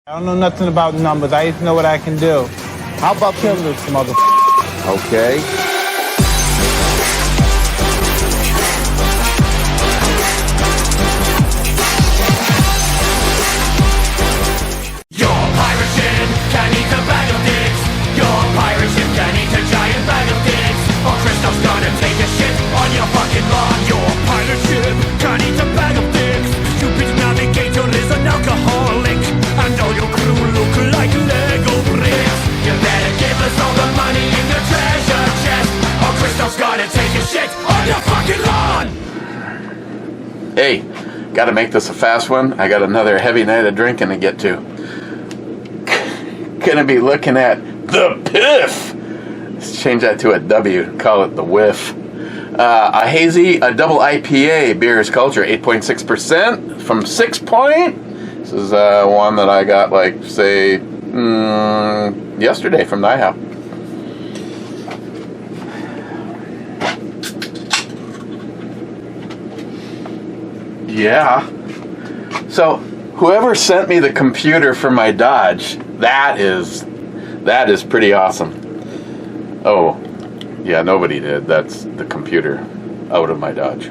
I don't know nothing about numbers. I just know what I can do. How about killing this motherfucker? Okay. Your pirate ship can eat a bag of dicks. Your pirate ship can eat a giant bag of dicks. Or Christoph's gonna take a shit on your fucking lawn. Your pirate ship can eat a bag of dicks. Stupid navigator is an alcoholic, and all your crew look like Lego bricks. You better give us all the money in your treasure chest, or Christoph's gonna take a shit on your fucking lawn. Hey, gotta make this a fast one. I got another heavy night of drinking to get to. Gonna be looking at the PIFF. Let's change that to a W, call it the whiff. A hazy, a double IPA, Beer's Culture, 8.6% from SIXPOINT. This is one that I got, like, say, yesterday from NIHA. Yeah. So, whoever sent me the computer for my Dodge, that is pretty awesome. Oh, yeah, nobody did. That's the computer out of my Dodge.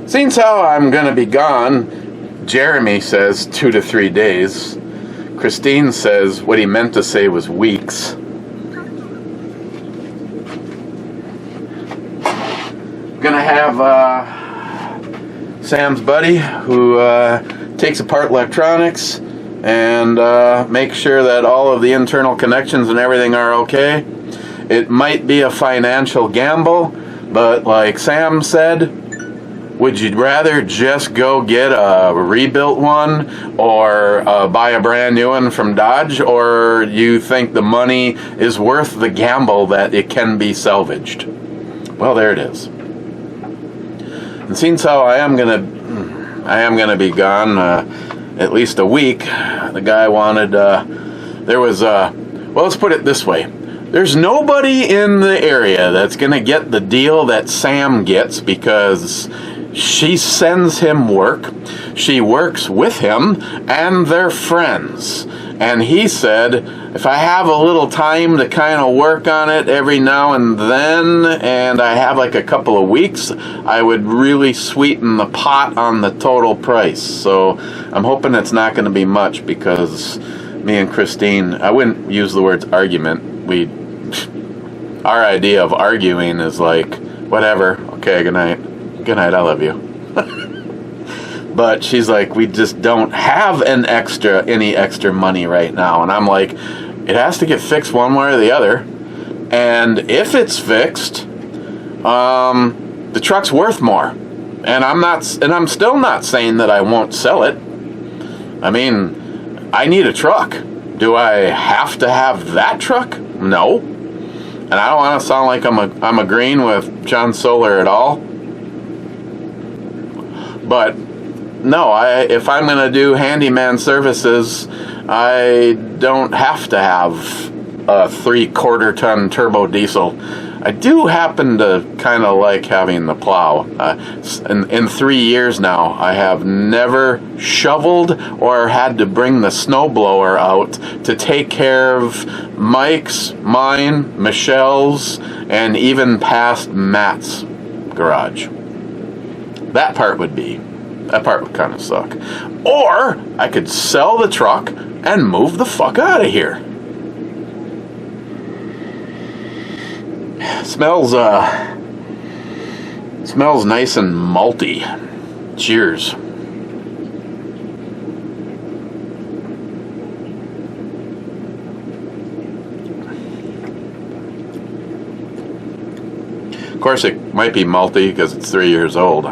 Seeing how I'm going to be gone, Jeremy says 2 to 3 days. Christine says what he meant to say was weeks. Gonna have Sam's buddy who takes apart electronics and make sure that all of the internal connections and everything are okay. It might be a financial gamble, but like Sam said, would you rather just go get a rebuilt one or buy a brand new one from Dodge, or you think the money is worth the gamble that it can be salvaged? Well, there it is. And seeing how I am gonna be gone at least a week. The guy wanted well, let's put it this way. There's nobody in the area that's gonna get the deal that Sam gets because she sends him work. She works with him, and they're friends. And he said, if I have a little time to kind of work on it every now and then, and I have like a couple of weeks, I would really sweeten the pot on the total price. So I'm hoping it's not going to be much, because me and Christine, I wouldn't use the words argument. Our idea of arguing is like, whatever, okay, good night. Good night, I love you. But she's like, we just don't have any extra money right now. And I'm like, it has to get fixed one way or the other. And if it's fixed, the truck's worth more. And I'm still not saying that I won't sell it. I mean, I need a truck. Do I have to have that truck? No. And I don't want to sound like I'm agreeing with John Solar at all. But no, if I'm going to do handyman services, I don't have to have a 3/4 ton turbo diesel. I do happen to kind of like having the plow. In 3 years now, I have never shoveled or had to bring the snowblower out to take care of Mike's, mine, Michelle's, and even past Matt's garage. That part would kind of suck. Or I could sell the truck and move the fuck out of here. Smells nice and malty. Cheers. Of course, it might be malty because it's 3 years old.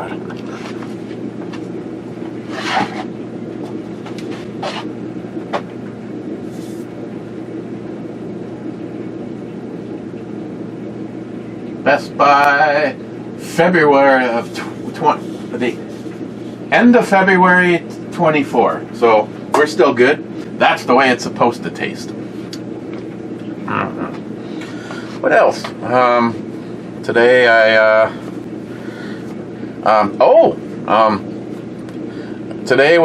Best by February of the end of February 24. So we're still good. That's the way it's supposed to taste. What else? Today today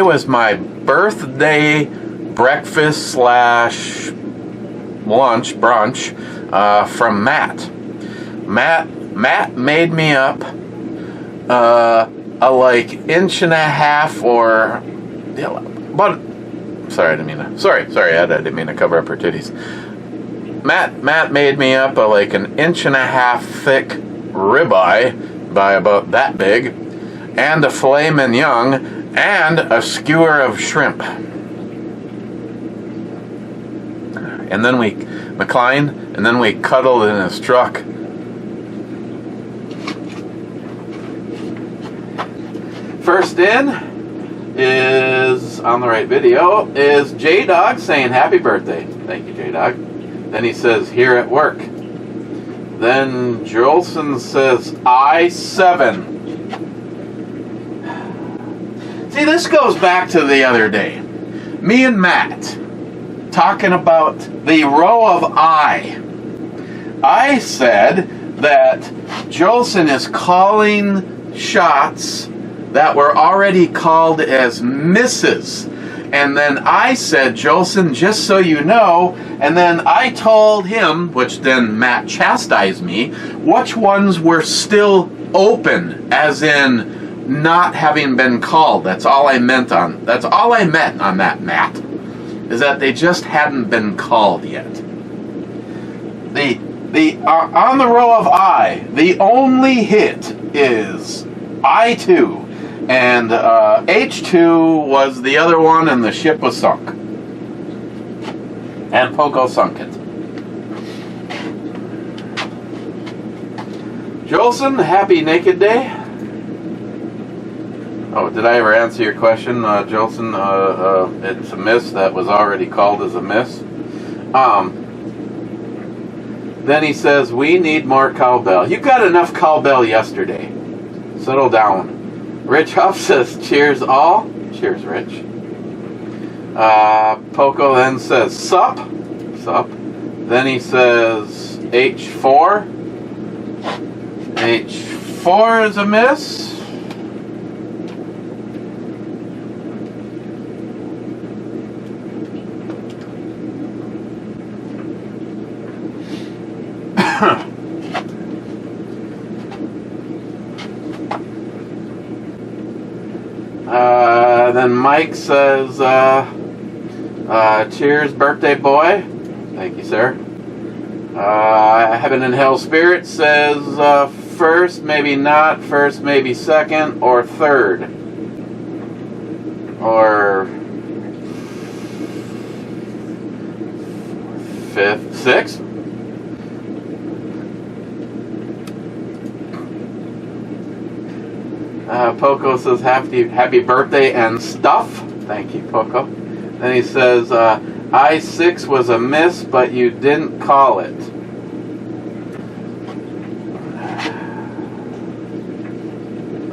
was my birthday breakfast slash lunch, brunch, from Matt. Matt made me up a like inch and a half or about. Sorry, I didn't mean to cover up her titties. Matt made me up like an inch and a half thick ribeye by about that big, and a filet mignon, and a skewer of shrimp. And then we reclined, and then we cuddled in his truck. First in is, on the right video, is J-Dog saying happy birthday. Thank you, J-Dog. Then he says, here at work. Then Jolson says, I7. See, this goes back to the other day. Me and Matt talking about the row of I. I said that Jolson is calling shots that were already called as misses. And then I said, Jolson, just so you know, and then I told him, which then Matt chastised me, which ones were still open, as in not having been called. That's all I meant on that, Matt, is that they just hadn't been called yet. On the row of I, the only hit is I2. And H2 was the other one, and the ship was sunk. And Poco sunk it. Jolson, happy Naked Day. Oh, did I ever answer your question, Jolson? It's a miss that was already called as a miss. Then he says, we need more cowbell. You got enough cowbell yesterday. Settle down. Rich Huff says, cheers all. Cheers, Rich. Poco then says, sup. Sup. Then he says, H4. H4 is a miss. Then Mike says, cheers, birthday boy. Thank you, sir. Heaven and Hell Spirit says, first, maybe not, first, maybe second, or third. Or fifth, sixth. Poco says happy birthday and stuff. Thank you, Poco. Then he says I6 was a miss, but you didn't call it.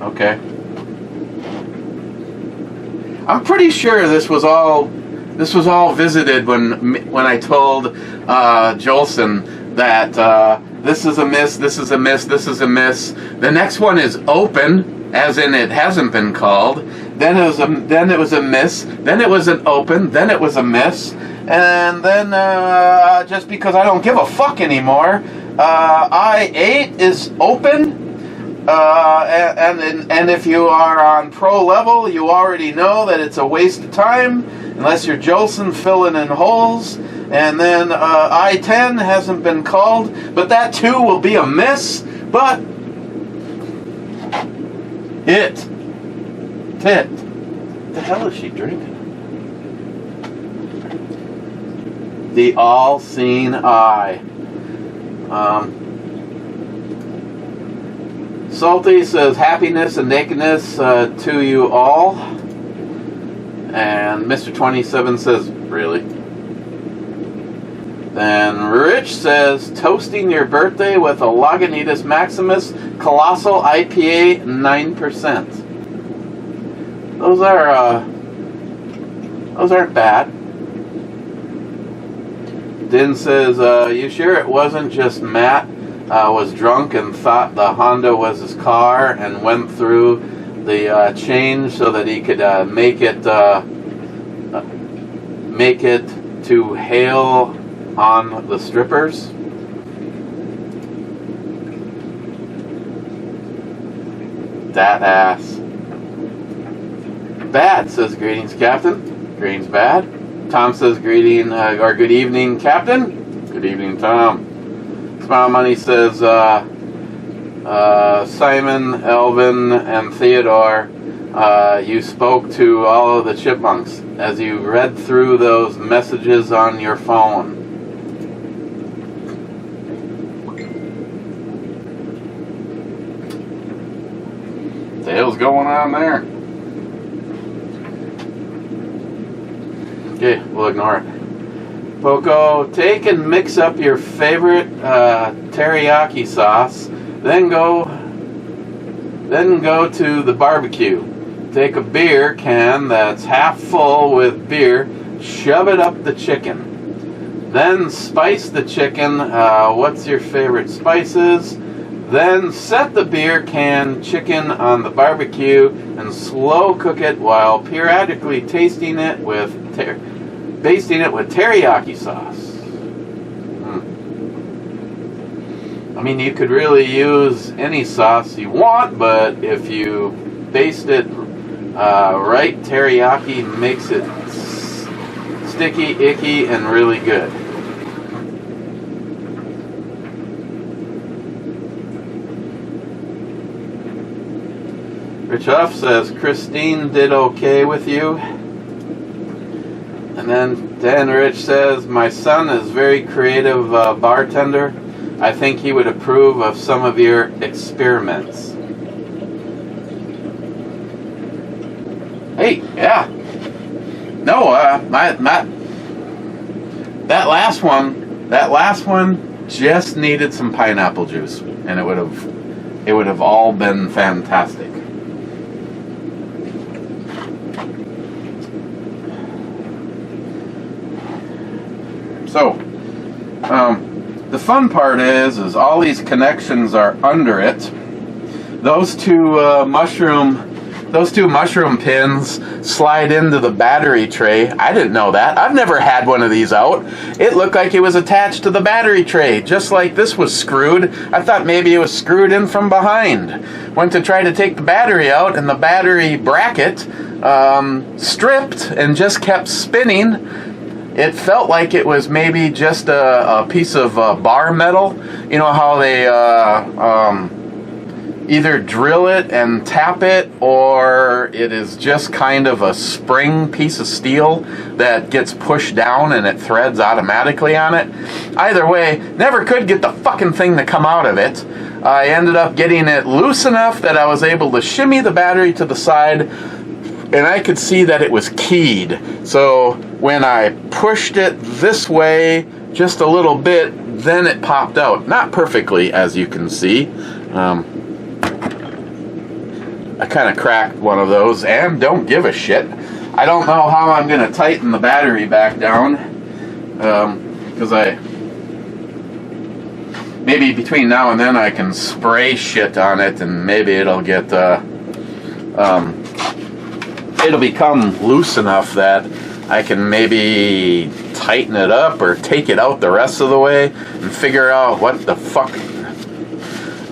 Okay. I'm pretty sure this was all visited when I told Jolson that this is a miss, this is a miss, this is a miss. The next one is open. As in, it hasn't been called. Then it was a miss. Then it was an open. Then it was a miss. And then just because I don't give a fuck anymore, I8 is open. And if you are on pro level, you already know that it's a waste of time unless you're Jolson filling in holes. And then I10 hasn't been called, but that too will be a miss. But Tit. What the hell is she drinking? The all-seeing eye. Salty says happiness and nakedness to you all. And Mr. 27 says, really? Then Rich says, toasting your birthday with a Lagunitas Maximus Colossal IPA 9%. Those aren't bad. Din says, you sure it wasn't just Matt was drunk and thought the Honda was his car and went through the change so that he could make it make it to hail on the strippers? That ass. Bad, says greetings, Captain. Greetings, bad. Tom says greeting, or good evening, Captain. Good evening, Tom. Smile Money says, Simon, Elvin, and Theodore, you spoke to all of the chipmunks as you read through those messages on your phone. What the hell's going on there? Okay, we'll ignore it. Poco, take and mix up your favorite teriyaki sauce, then go to the barbecue. Take a beer can that's half full with beer, shove it up the chicken. Then spice the chicken, what's your favorite spices? Then set the beer can chicken on the barbecue and slow cook it while periodically basting it with teriyaki sauce. I mean, you could really use any sauce you want, but if you baste it right, teriyaki makes it sticky, icky, and really good. Rich Huff says, Christine did okay with you. And then Dan Rich says, my son is very creative bartender. I think he would approve of some of your experiments. Hey, yeah. No, that last one just needed some pineapple juice, and it would have all been fantastic. So, the fun part is all these connections are under it. Those two mushroom pins slide into the battery tray. I didn't know that. I've never had one of these out. It looked like it was attached to the battery tray, just like this was screwed. I thought maybe it was screwed in from behind. Went to try to take the battery out, and the battery bracket stripped and just kept spinning. It felt like it was maybe just a piece of bar metal. You know how they either drill it and tap it, or it is just kind of a spring piece of steel that gets pushed down and it threads automatically on it. Either way, never could get the fucking thing to come out of it. I ended up getting it loose enough that I was able to shimmy the battery to the side, and I could see that it was keyed. So when I pushed it this way just a little bit, then it popped out. Not perfectly, as you can see. I kind of cracked one of those and don't give a shit. I don't know how I'm going to tighten the battery back down, because maybe between now and then I can spray shit on it and maybe it'll get it'll become loose enough that I can maybe tighten it up or take it out the rest of the way and figure out what the fuck.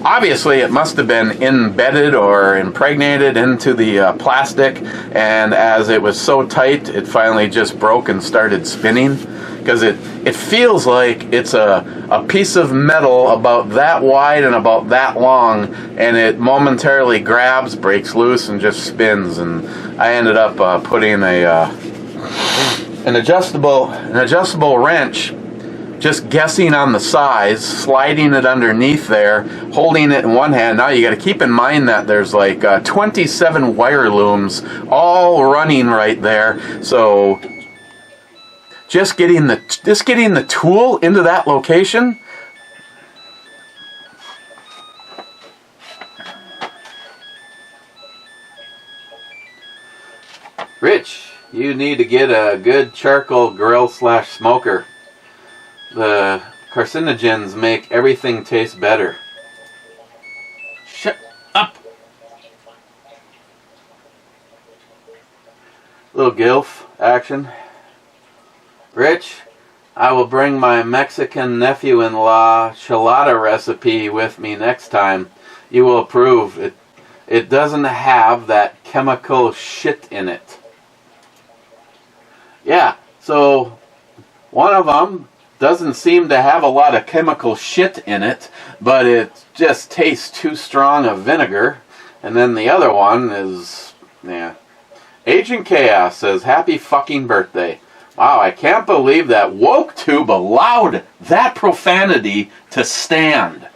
Obviously, it must have been embedded or impregnated into the plastic, and as it was so tight, it finally just broke and started spinning, because it feels like it's a piece of metal about that wide and about that long, and it momentarily grabs, breaks loose, and just spins. And I ended up putting an adjustable wrench, just guessing on the size, sliding it underneath there, holding it in one hand. Now you got to keep in mind that there's like 27 wire looms all running right there. So just getting the tool into that location. Rich, you need to get a good charcoal grill / smoker. The carcinogens make everything taste better. Shut up! Little gilf action. Rich, I will bring my Mexican nephew-in-law chelada recipe with me next time. You will approve. It doesn't have that chemical shit in it. Yeah, so one of them doesn't seem to have a lot of chemical shit in it, but it just tastes too strong of vinegar. And then the other one is, yeah. Agent Chaos says, happy fucking birthday. Wow, I can't believe that WokeTube allowed that profanity to stand.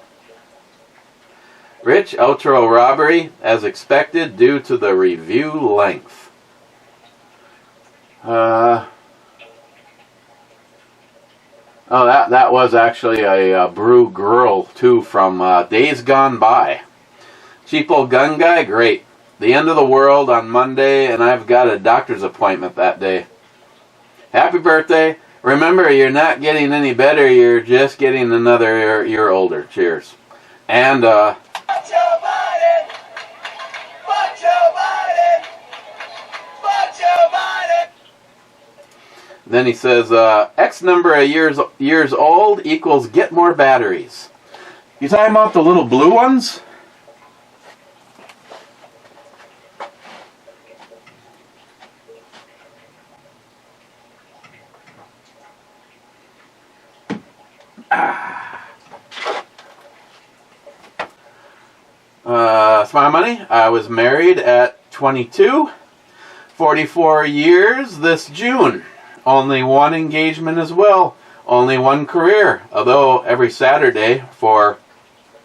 Rich, outro robbery, as expected, due to the review length. Oh, that was actually a brew girl, too, from Days Gone By. Cheap old gun guy, great. The end of the world on Monday, and I've got a doctor's appointment that day. Happy birthday. Remember, you're not getting any better, you're just getting another year older. Cheers. And, Fuck Joe Biden! Fuck Joe Biden! Fuck Joe Biden! then he says, X number of years old equals get more batteries. You talking about the little blue ones? Smile money. I was married at 22, 44 years this June. Only one engagement as well. Only one career. Although every Saturday for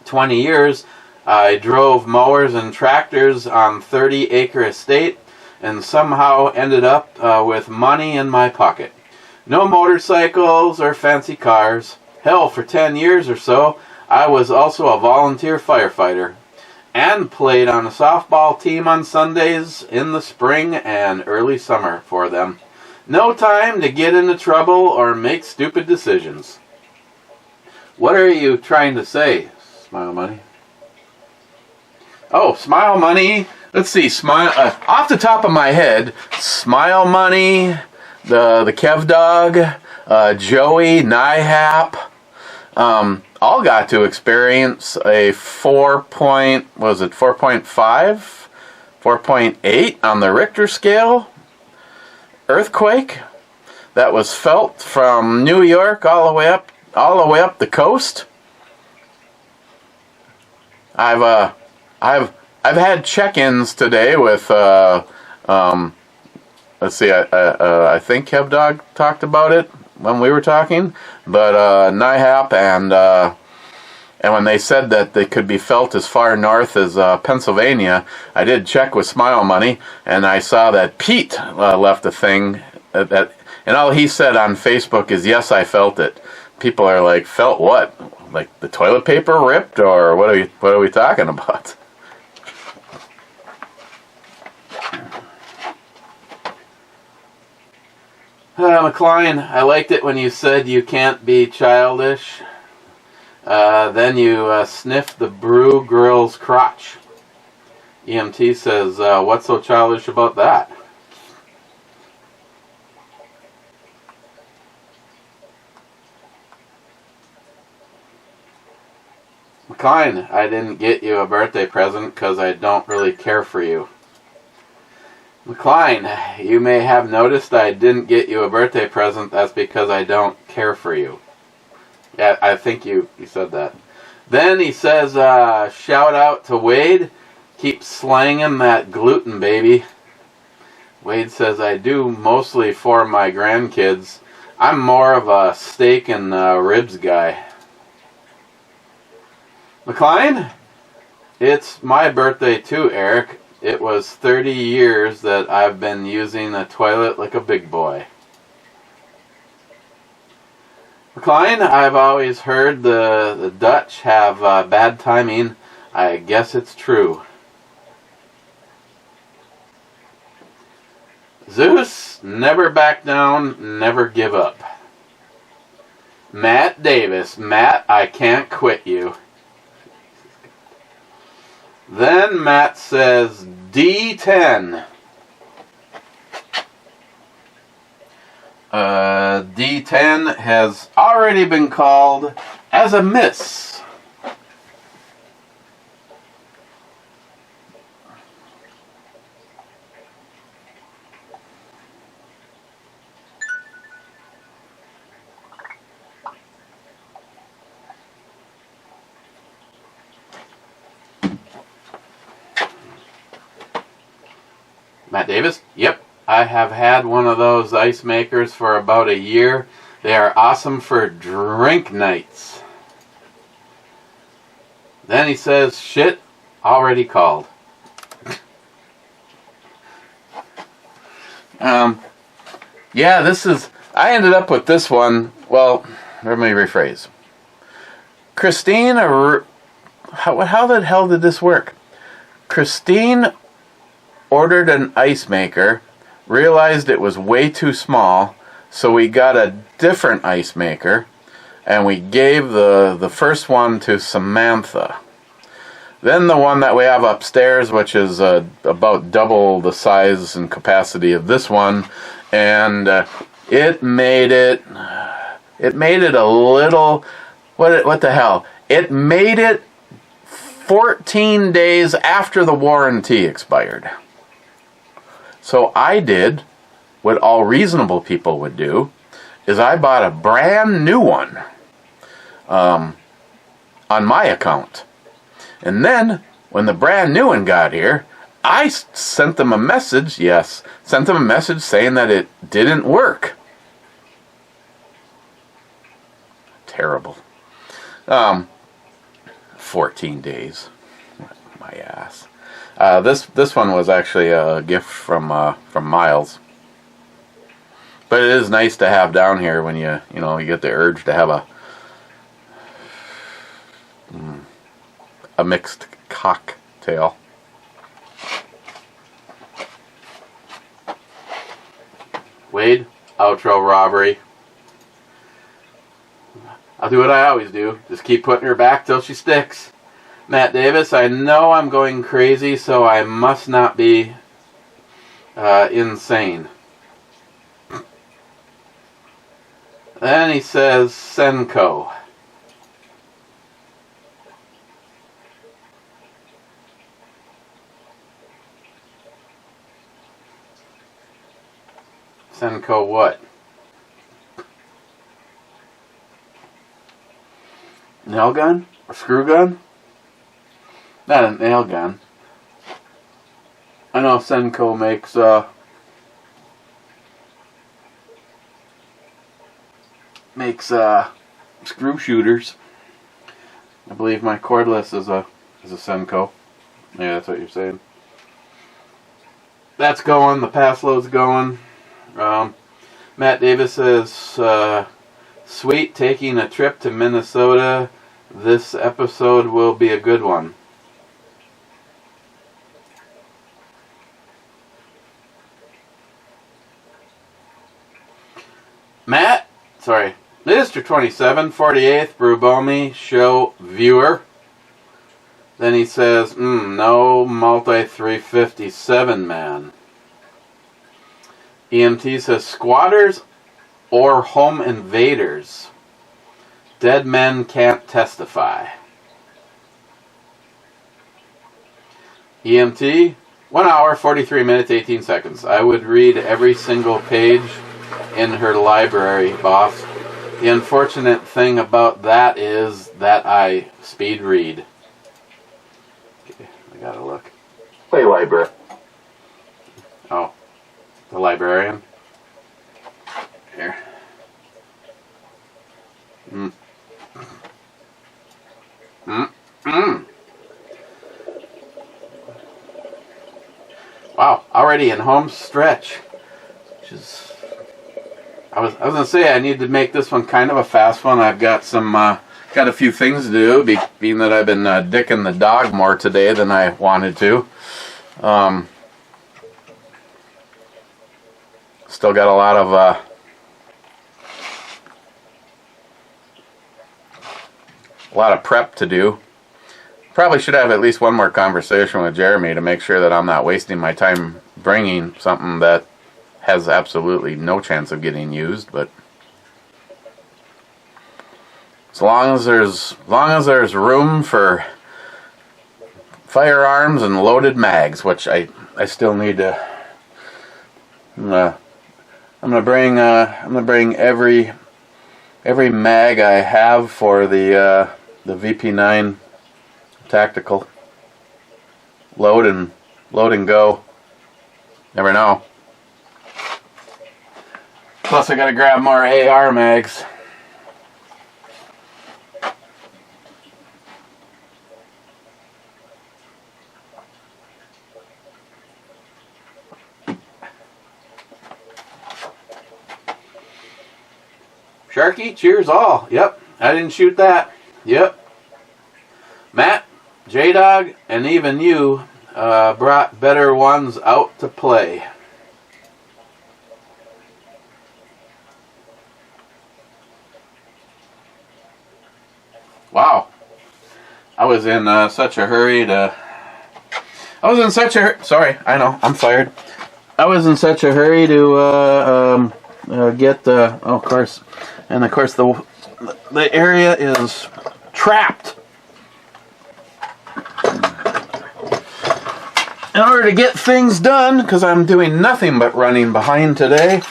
20 years I drove mowers and tractors on 30-acre estate and somehow ended up with money in my pocket. No motorcycles or fancy cars. Hell, for 10 years or so, I was also a volunteer firefighter and played on a softball team on Sundays in the spring and early summer for them. No time to get into trouble or make stupid decisions. What are you trying to say, Smile Money? Oh, Smile Money. Let's see, off the top of my head, Smile Money, the Kev Dog, Joey, Nyhap, all got to experience a 4.5, 4.8 on the Richter scale earthquake that was felt from New York all the way up the coast. I've had check-ins today with let's see, I think Kev Dog talked about it when we were talking, but NIHAP and when they said that they could be felt as far north as Pennsylvania, I did check with Smile Money, and I saw that Pete left a thing, and all he said on Facebook is, yes, I felt it. People are like, felt what? Like the toilet paper ripped, or what are we talking about? McLean, I liked it when you said you can't be childish. Then you sniffed the brew girl's crotch. EMT says, what's so childish about that? McLean, I didn't get you a birthday present because I don't really care for you. McLean, you may have noticed I didn't get you a birthday present. That's because I don't care for you. Yeah, I think you said that. Then he says, shout out to Wade. Keep slanging that gluten, baby. Wade says, I do mostly for my grandkids. I'm more of a steak and ribs guy. McLean, it's my birthday too, Eric. It was 30 years that I've been using a toilet like a big boy. McLean, I've always heard the Dutch have bad timing. I guess it's true. Zeus, never back down, never give up. Matt Davis, Matt, I can't quit you. Then Matt says D10. D10 has already been called as a miss. Matt Davis? Yep. I have had one of those ice makers for about a year. They are awesome for drink nights. Then he says, shit, already called. Yeah, I ended up with this one. Well, let me rephrase. Christine, how the hell did this work? Christine ordered an ice maker, realized it was way too small, so we got a different ice maker, and we gave the first one to Samantha. Then the one that we have upstairs, which is about double the size and capacity of this one, and it made it a little, what the hell? It made it 14 days after the warranty expired. So I did what all reasonable people would do, is I bought a brand new one on my account. And then, when the brand new one got here, I sent them a message, saying that it didn't work. Terrible. 14 days. My ass. This one was actually a gift from Miles. But it is nice to have down here when you get the urge to have a mixed cocktail. Wade, outro robbery. I'll do what I always do. Just keep putting her back till she sticks. Matt Davis, I know I'm going crazy, so I must not be insane. Then he says, Senko. Senko what? Nail gun? Or screw gun? Not a nail gun. I know Senko makes screw shooters. I believe my cordless is a Senko. Yeah, that's what you're saying. That's going. The pass load's going. Matt Davis says, sweet, taking a trip to Minnesota. This episode will be a good one. Mr. 27, 48th Brubomi show viewer. Then he says, no multi 357 man. EMT says, squatters or home invaders. Dead men can't testify. EMT, 1 hour, 43 minutes, 18 seconds. I would read every single page in her library, boss. The unfortunate thing about that is that I speed read. Okay, I gotta look. Hey, library. Oh, the librarian. Here. Wow, already in home stretch. Which is, I was gonna say I need to make this one kind of a fast one. I've got got a few things to do, being that I've been dicking the dog more today than I wanted to. Still got a lot of prep to do. Probably should have at least one more conversation with Jeremy to make sure that I'm not wasting my time bringing something that has absolutely no chance of getting used, but as long as there's room for firearms and loaded mags, which I still need to. I'm gonna bring every mag I have for the VP9 tactical. Load and go. Never know. Plus I gotta grab more AR mags. Sharky, cheers all. Yep, I didn't shoot that. Yep. Matt, J-Dog, and even you brought better ones out to play. Wow. I was in such a hurry to... Sorry, I know, I'm fired. I was in such a hurry to get the... Oh, of course. And of course the area is trapped. In order to get things done, because I'm doing nothing but running behind today,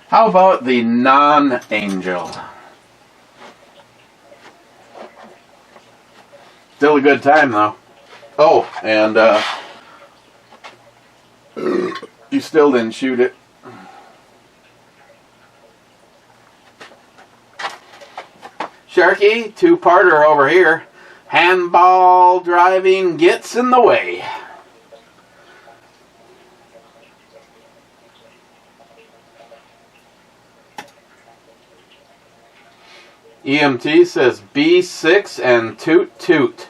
how about the non-angel? Still a good time though. Oh, and you still didn't shoot it. Sharky, two-parter over here. Handball driving gets in the way. EMT says B6 and toot toot.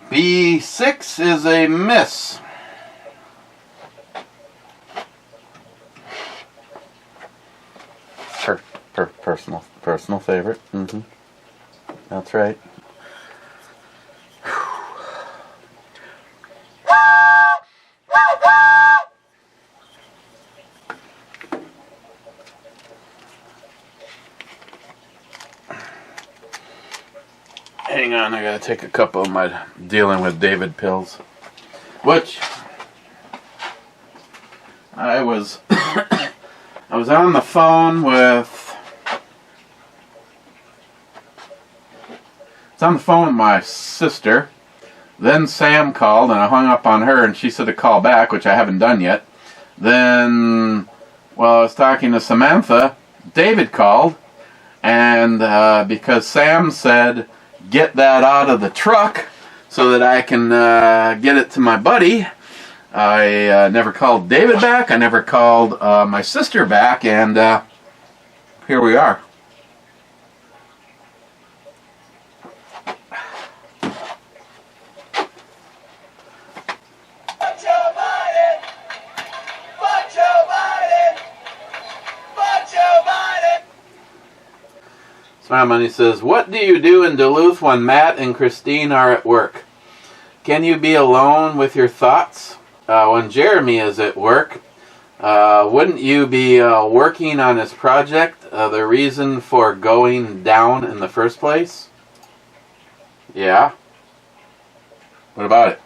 B6 is a miss. Personal favorite. Mm-hmm. That's right. Hang on, I gotta take a couple of my dealing with David pills. Which I was I was on the phone with my sister. Then Sam called and I hung up on her and she said to call back, which I haven't done yet. Then while I was talking to Samantha, David called, and because Sam said get that out of the truck so that I can get it to my buddy, I never called David back. I never called my sister back, and here we are. Smile Money says, what do you do in Duluth when Matt and Christine are at work? Can you be alone with your thoughts? When Jeremy is at work, wouldn't you be working on his project, the reason for going down in the first place? Yeah. What about it?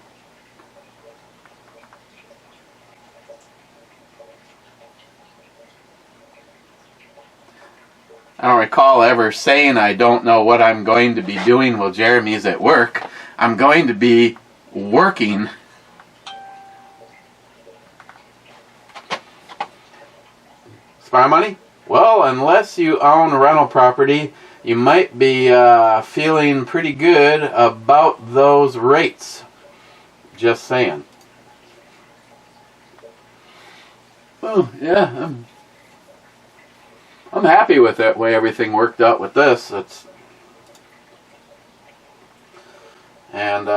I don't recall ever saying I don't know what I'm going to be doing while Jeremy's at work. I'm going to be working. Spy Money? Well, unless you own rental property, you might be feeling pretty good about those rates. Just saying. Oh, yeah. I'm happy with the way everything worked out with this. And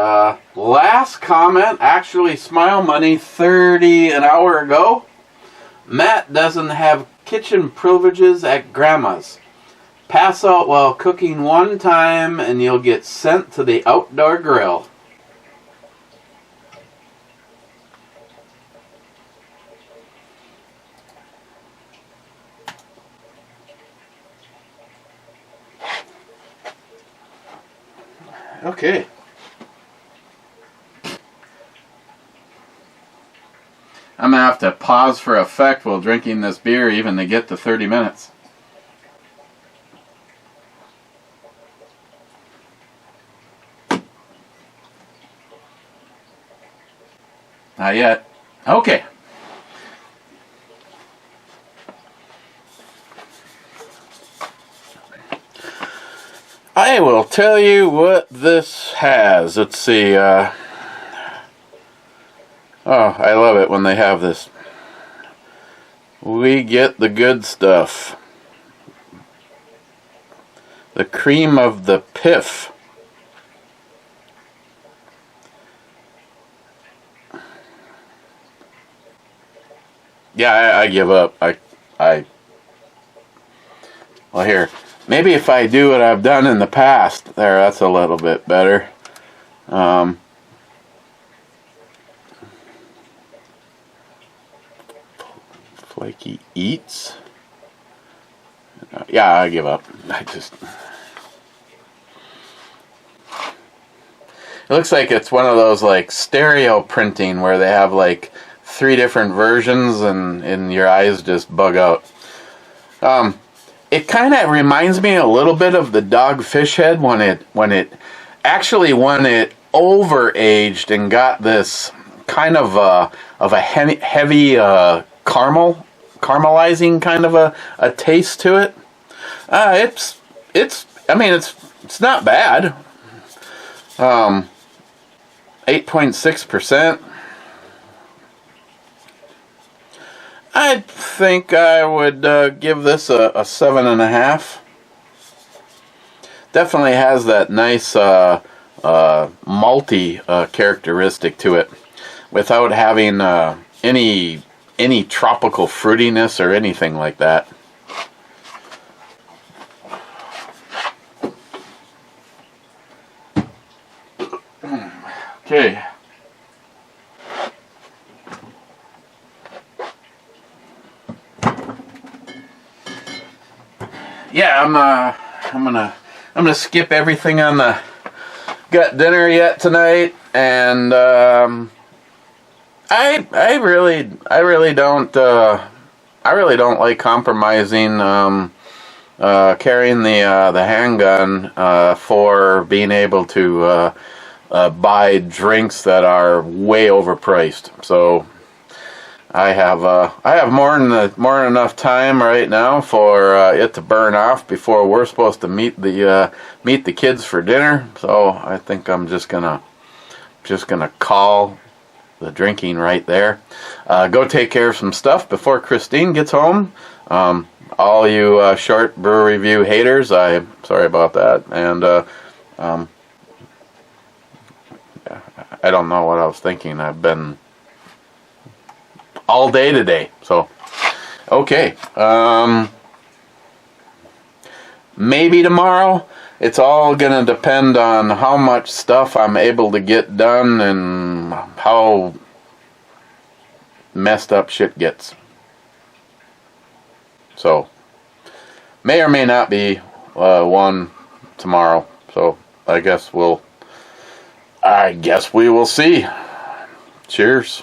last comment, actually Smile Money 30 an hour ago. Matt doesn't have kitchen privileges at Grandma's. Pass out while cooking one time and you'll get sent to the outdoor grill. Okay. I'm going to have to pause for effect while drinking this beer even to get to 30 minutes. Not yet. Okay. I will tell you what this has. Let's see. Oh, I love it when they have this. We get the good stuff. The cream of the PIFF. Yeah, I give up. Well, here. Maybe if I do what I've done in the past. There, that's a little bit better. Flaky Eats. Yeah, I give up. It looks like it's one of those like stereo printing where they have like 3 different versions and your eyes just bug out. It kind of reminds me a little bit of the Dogfish Head when it overaged and got this kind of a heavy caramelizing kind of a taste to it. It's not bad. 8.6%. I think I would give this a 7.5. Definitely has that nice malty characteristic to it, without having any tropical fruitiness or anything like that. Okay. Yeah, I'm gonna skip everything on the gut dinner yet tonight, and I really don't like compromising carrying the handgun for being able to buy drinks that are way overpriced. So I have more than enough time right now for it to burn off before we're supposed to meet the kids for dinner. So I think I'm just gonna call the drinking right there. Go take care of some stuff before Christine gets home. All you short brew review haters, I'm sorry about that. And I don't know what I was thinking. I've been all day today. So, okay. Maybe tomorrow. It's all going to depend on how much stuff I'm able to get done and how messed up shit gets. So, may or may not be one tomorrow. So, I guess we will see. Cheers.